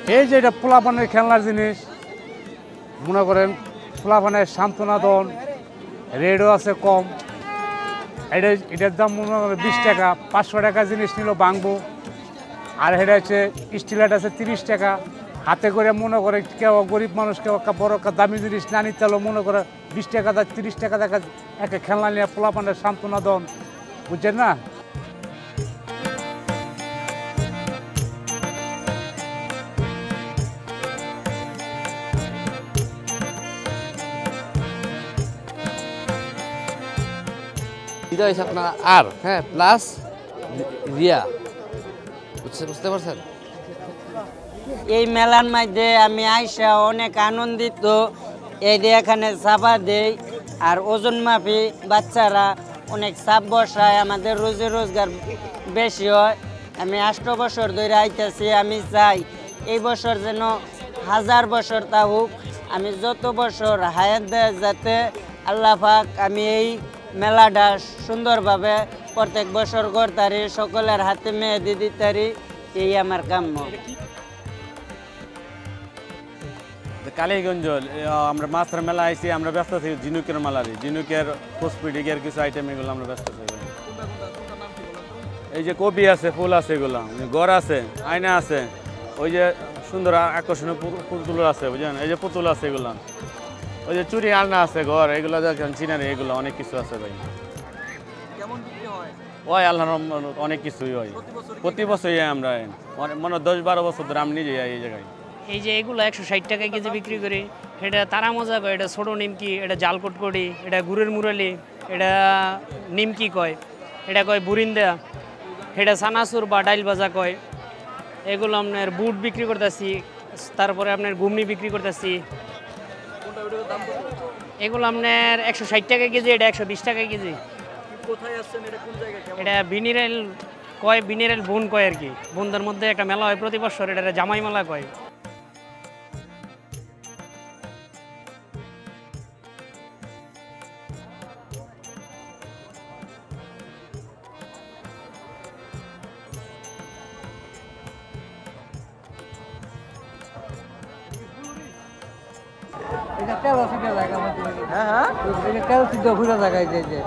এই যে এটা পোলাপানের খেলনার জিনিস, মনে করেন পোলাপানের সান্ত্বনা দন, রেটও আছে কম। এটার দাম মনে করেন 20 টাকা, 500 টাকা জিনিস নিল ভাঙবো। আর এটা হচ্ছে স্টিলের আছে 30 টাকা। হাতে করে মনে করে কেউ গরিব মানুষ কেউ বড় দামি জিনিস না নিতে হলেও মনে করে 20 টাকা 30 টাকা দেখা একটা খেলনা নিয়ে পোলাপানের সান্ত্বনা দন, বুঝছেন না? এটা হচ্ছে আপনার আর হ্যাঁ প্লাস রিয়া, বুঝতে পারছেন? এই মেলার মধ্যে আমি আইসা অনেক আনন্দিত। এই যে এখানে চাপা দেই আর ওজন মাপি, বাচ্চারা অনেক চাপ বসায়, আমাদের রোজি রোজগার বেশি হয়। আমি 8 বছর ধরে আইতেছি, আমি চাই এই বছর যেন 1000 বছর তা হোক। আমি যত বছর হায়াত দেয় যাতে আল্লাহ পাক আমি এই মেলাটা সুন্দরভাবে প্রত্যেক বছর করতারি, সকলের হাতে মেহেদি দিতারি, এই আমার কাম্য। কালীগঞ্জ আমরা মাছের মেলা আইছি, আমরা ব্যস্ত আছি ঝিনুকের মেলারই, ঝিনুকের কসমেটিকের কিছু আইটেম এগুলো আমরা ব্যস্ত আছি। এই যে কপি আছে, ফুল আছে, এগুলো গড় আছে, আয়না আছে, ওই যে সুন্দর আকর্ষণীয় পুতুল আছে, বুঝলেন? এই যে পুতুল আছে এগুলো, ওই যে চুরি আলনা আছে, ঘর এগুলো দেখেন চিনারি, এগুলো অনেক কিছু আছে ভাই। ওই আল্লাহ অনেক কিছুই হয়, প্রতি বছরই আমরা মনে 10-12 বছর ধরে আমি নিজে এই জায়গায়। এই যে এগুলো 160 টাকা কেজি বিক্রি করি। এটা তারা মজা কয়, এটা ছোটো নিমকি, এটা জাল কটকটি, এটা গুড়ের মুরালি, এটা নিমকি কয়, এটা কয় বুরিন্দা, এটা সানাসুর বা ডাইল ভাজা কয়। এগুলো আপনার বুট বিক্রি করতেছি, তারপরে আপনার ঘুমনি বিক্রি করতেছি। এগুলো আপনার 160 টাকা কেজি, এটা 120 টাকা কেজি। এটা বিনিরেল কয়, বিনিরেল বোন কয় আর কি। বোনদের মধ্যে একটা মেলা হয় প্রতি বছর, এটা জামাই মেলা কয়। এটা তেল সিদ্ধ জায়গা, হ্যাঁ হ্যাঁ, এটা তেল সিদ্ধ ঘুরে জায়গায় যে